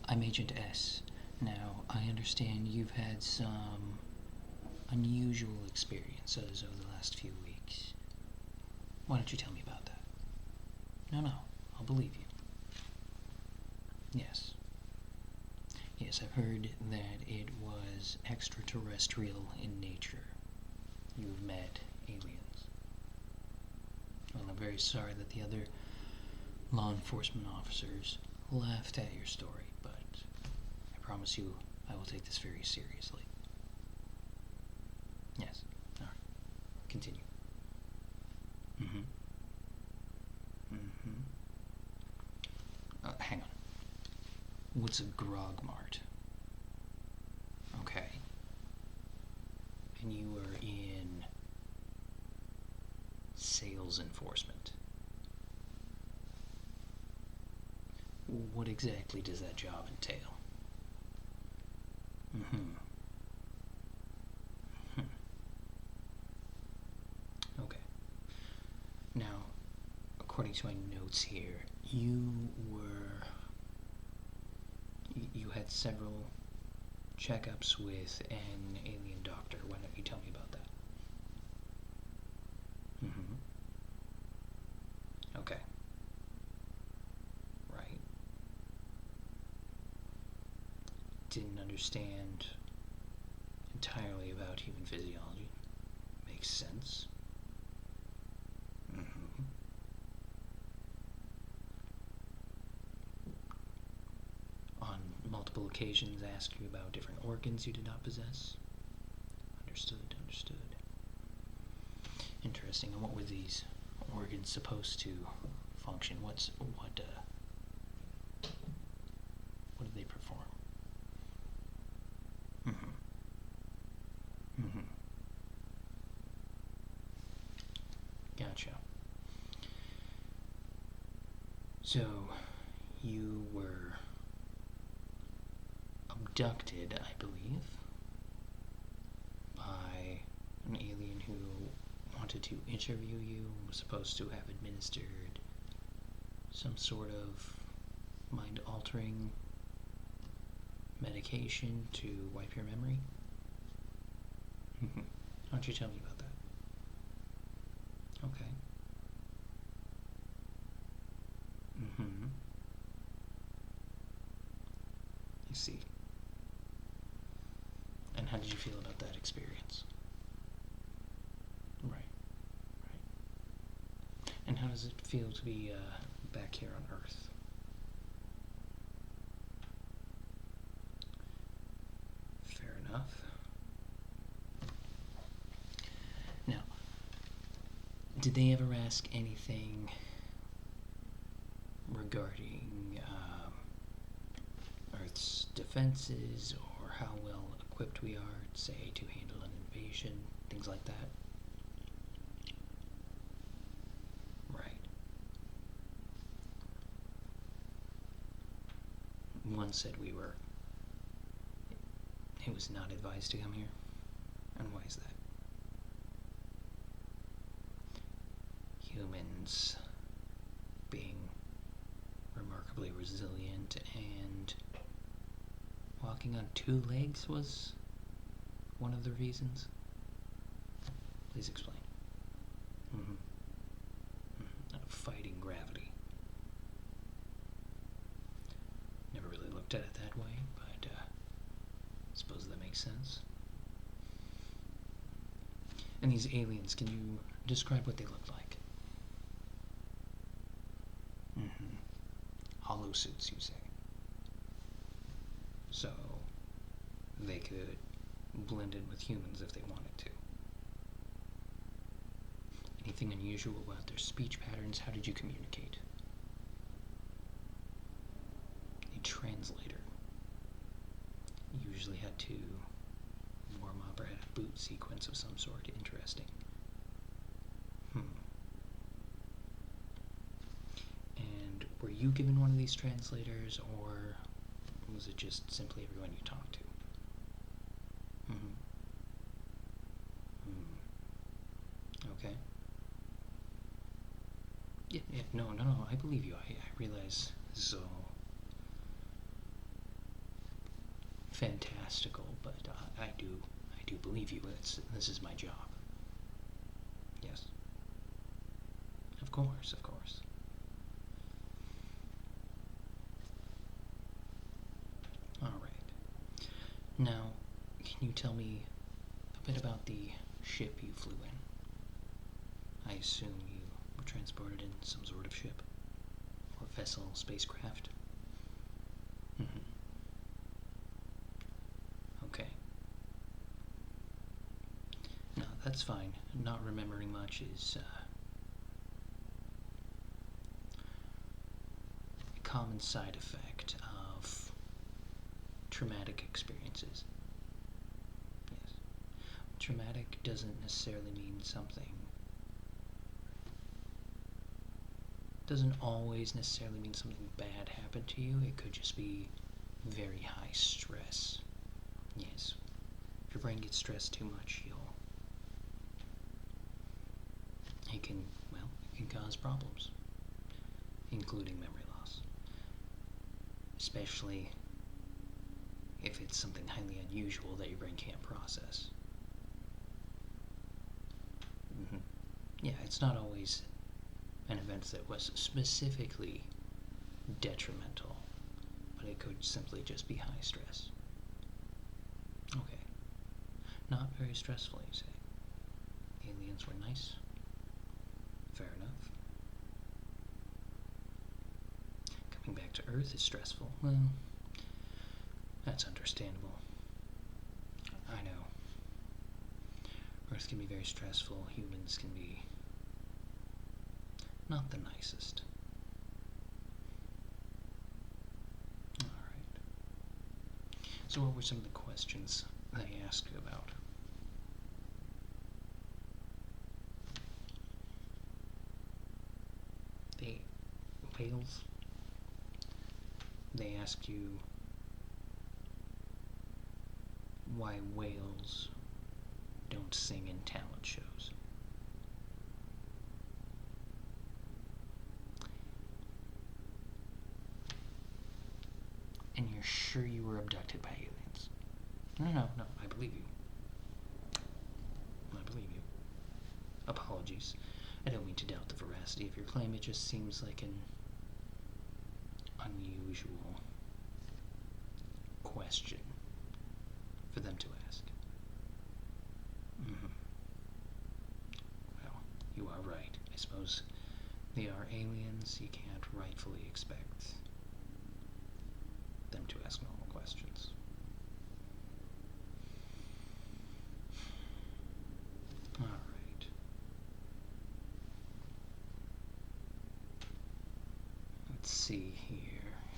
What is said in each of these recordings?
I'm Agent S. Now, I understand you've had some unusual experiences over the last few weeks. Why don't you tell me about that? No, I'll believe you. Yes. Yes, I've heard that it was extraterrestrial in nature. You've met aliens. Well, I'm very sorry that the other law enforcement officers laughed at your story, but I promise you I will take this very seriously. Yes. Alright. Continue. Hang on. What's a grog mart? Okay. And you were in sales enforcement. What exactly does that job entail? Okay. Now, according to my notes here, you had several checkups with an alien doctor. Why don't you tell me about that? Okay. Right. Didn't understand entirely about human physiology. Makes sense. On multiple occasions asked you about different organs you did not possess. Understood. Interesting. And what were these organs supposed to function? What do they perform? Gotcha. So, you were abducted, I believe, by an alien who wanted to interview you, was supposed to have administered some sort of mind-altering medication to wipe your memory. Why don't you tell me about that? Okay. I see. And how did you feel about that experience? Right. And how does it feel to be back here on Earth? Fair enough. Now, did they ever ask anything regarding Earth's defenses, or how well equipped we are, say, to handle an invasion, things like that? Right. One said it was not advised to come here. And why is that? Humans being remarkably resilient and walking on two legs was one of the reasons. Please explain. Fighting gravity. Never really looked at it that way, but I suppose that makes sense. And these aliens, can you describe what they look like? Hollow suits, you say? So they could blend in with humans if they wanted to. Anything unusual about their speech patterns? How did you communicate? A translator. You usually had to warm up or had a boot sequence of some sort. Interesting. And were you given one of these translators, or was it just simply everyone you talked to? Okay. Yeah, no, I believe you. I realize this is all fantastical, but I do believe you. This is my job. Yes. Of course, of course. Alright. Now, can you tell me a bit about the ship you flew in? I assume you were transported in some sort of ship? Or vessel, spacecraft? Mm-hmm. Okay. No, that's fine. Not remembering much is, a common side effect of traumatic experiences. Yes. Traumatic doesn't necessarily mean something. Doesn't always necessarily mean something bad happened to you. It could just be very high stress. Yes. If your brain gets stressed too much, it can cause problems, including memory loss. Especially if it's something highly unusual that your brain can't process. Mm-hmm. Yeah, it's not always an event that was specifically detrimental, but it could simply just be high stress. Okay. Not very stressful, you say? Aliens were nice? Fair enough. Coming back to Earth is stressful. Well, that's understandable. I know. Earth can be very stressful. Humans can be not the nicest. Alright. So what were some of the questions they asked you about? The whales? They asked you why whales don't sing in talent shows. And you're sure you were abducted by aliens? No, I believe you. I believe you. Apologies. I don't mean to doubt the veracity of your claim. It just seems like an unusual question for them to ask. Mm-hmm. Well, you are right. I suppose they are aliens. You can't rightfully expect them to ask normal questions. Alright. Let's see here.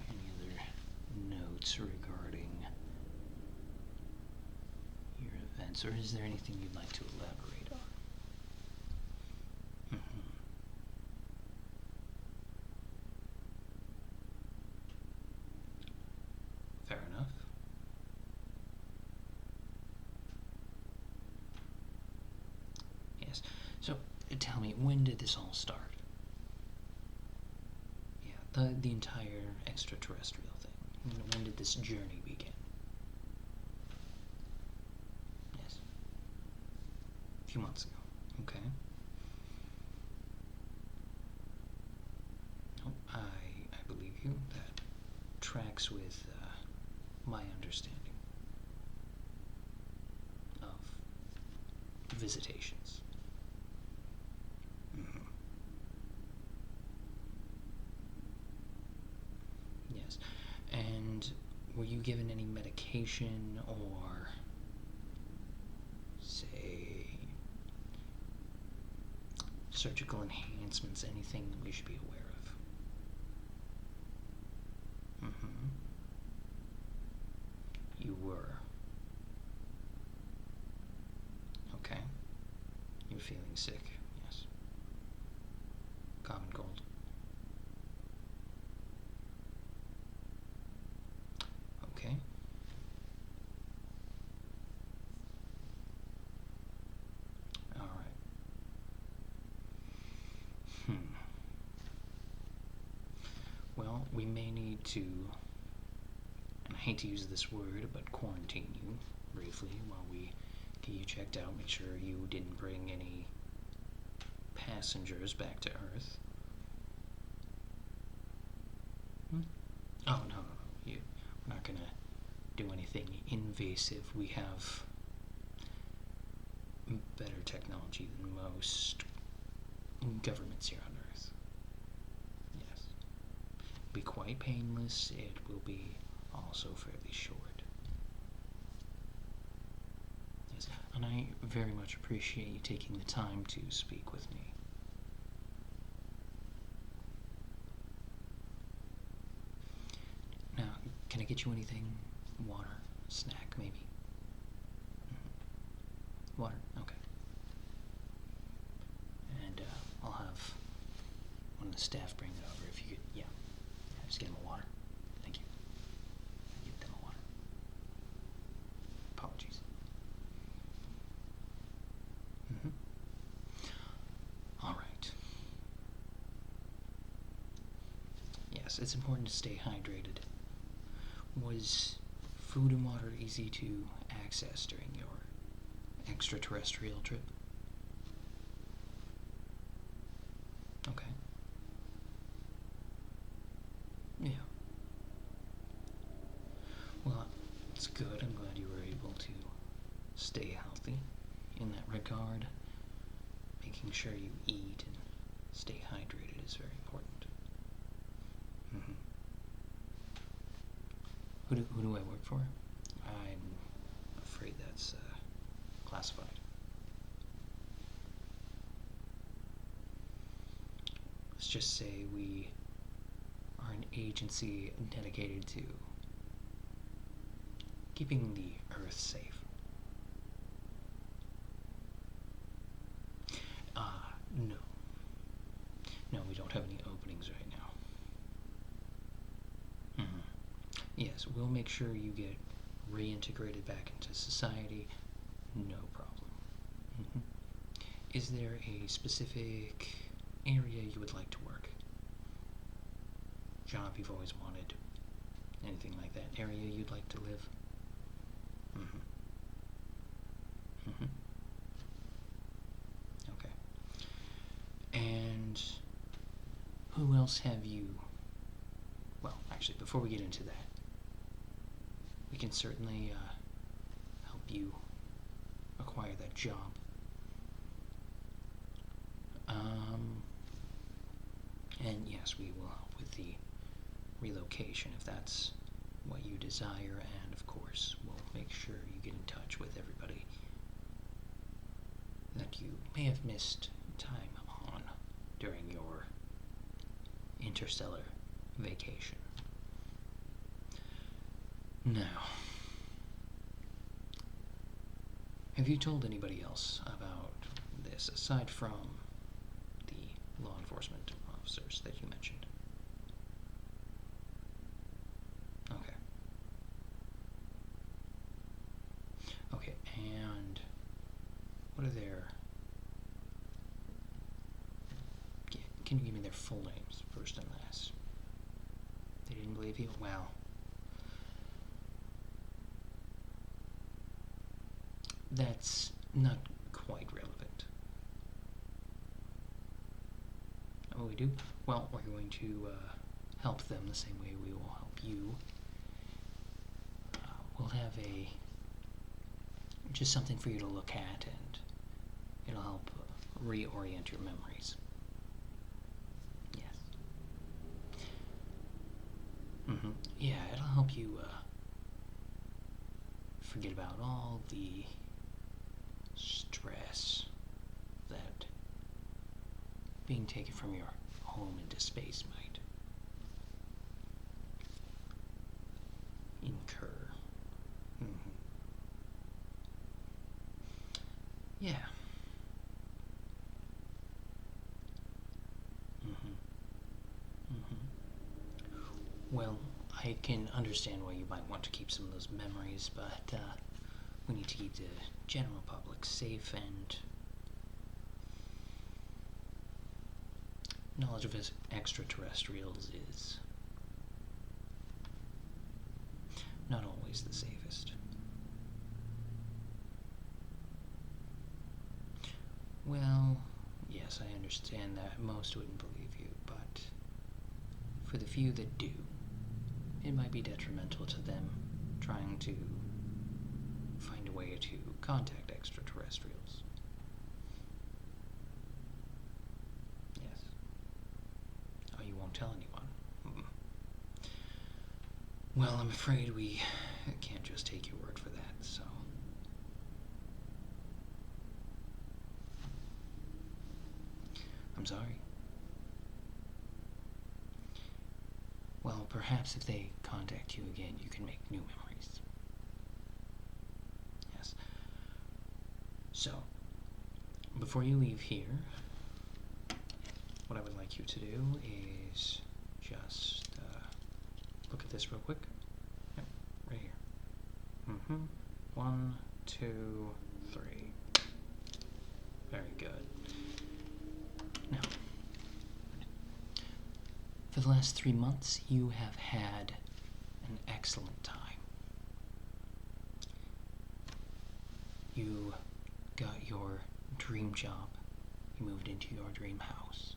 Any other notes regarding your events, or is there anything you'd like to elaborate on? Mm-hmm. Fair enough. Yes. So, tell me, when did this all start? Yeah, the entire extraterrestrial thing. When did this journey begin? Yes. A few months ago. Okay. Oh, I believe you. That tracks with my understanding of visitations. Mm-hmm. Yes. And were you given any medication or, say, surgical enhancements, anything that we should be aware of? Mm-hmm. You were. Okay. You're feeling sick, yes. Common cold. Okay. Alright. Well, we may need to and I hate to use this word, but quarantine you briefly while we get you checked out, make sure you didn't bring any passengers back to Earth. Oh, no. We're not gonna do anything invasive. We have better technology than most governments here on Earth. Yes. It'll be quite painless. It will be also fairly short. Yes. And I very much appreciate you taking the time to speak with me. Now, can I get you anything? Water? Snack, maybe? Water? Okay. And I'll have one of the staff bring it over if you could, yeah, just get them a water. Thank you. Give them a water. Apologies. Alright. Yes, it's important to stay hydrated. Was food and water easy to access during your extraterrestrial trip? Okay. Yeah. Well, it's good. I'm glad you were able to stay healthy in that regard. Making sure you eat and stay hydrated is very important. Who do I work for? I'm afraid that's classified. Let's just say we are an agency dedicated to keeping the Earth safe. No. No, we don't have any openings right now. Yes, we'll make sure you get reintegrated back into society. No problem. Is there a specific area you would like to work? Job you've always wanted? Anything like that? Area you'd like to live? Okay. And who else have you... Well, actually, before we get into that, we can certainly help you acquire that job. And yes, we will help with the relocation if that's what you desire, and of course, we'll make sure you get in touch with everybody that you may have missed time on during your interstellar vacation. Now, have you told anybody else about this, aside from the law enforcement officers that you mentioned? Okay. Okay, and what are their... Can you give me their full names, first and last? They didn't believe you? Wow. That's not quite relevant. Oh, we do? Well, we're going to help them the same way we will help you. We'll have just something for you to look at, and it'll help reorient your memories. Yes. Yeah, it'll help you forget about all the stress that being taken from your home into space might incur. Yeah. Well, I can understand why you might want to keep some of those memories, but we need to keep the general public safe, and knowledge of extraterrestrials is, always the safest. Well, yes, I understand that most wouldn't believe you, but for the few that do, it might be detrimental to them trying to find a way to contact extraterrestrials. Yes. Oh, you won't tell anyone? Well, I'm afraid we can't just take your word for that, so... I'm sorry. Well, perhaps if they contact you again, you can make new memories. Yes. So, before you leave here, what I would like you to do is just look at this real quick. Yep, right here. 1, 2, 3. Very good. Now, for the last 3 months, you have had an excellent time. You got your dream job. You moved into your dream house.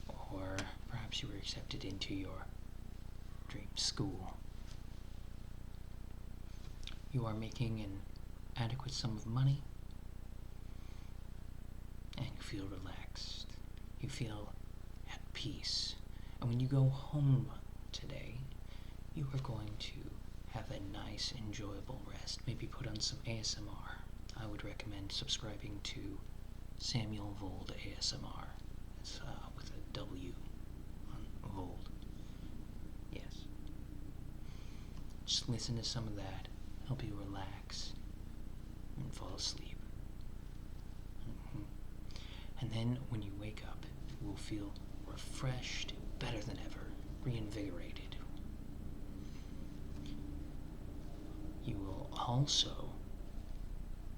Or perhaps you were accepted into your dream school. You are making an adequate sum of money, and you feel relaxed. You feel at peace. And when you go home today, you are going to have a nice, enjoyable rest. Maybe put on some ASMR. I would recommend subscribing to Samuel Vold ASMR. It's with a W on Vold. Yes. Just listen to some of that. Help you relax and fall asleep. And then when you wake up, you will feel refreshed, better than ever, reinvigorated. You will also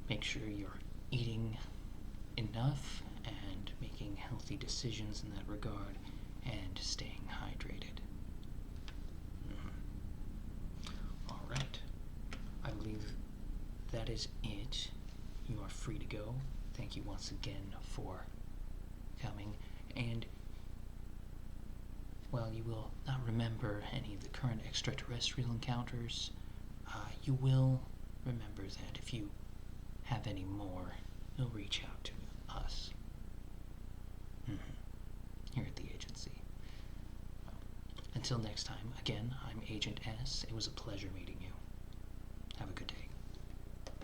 make sure you're eating enough and making healthy decisions in that regard and staying hydrated. Alright. I believe that is it. You are free to go. Thank you once again for coming, and while you will not remember any of the current extraterrestrial encounters, you will remember that if you have any more, you'll reach out to us here at the agency. Until next time, again, I'm Agent S. It was a pleasure meeting you.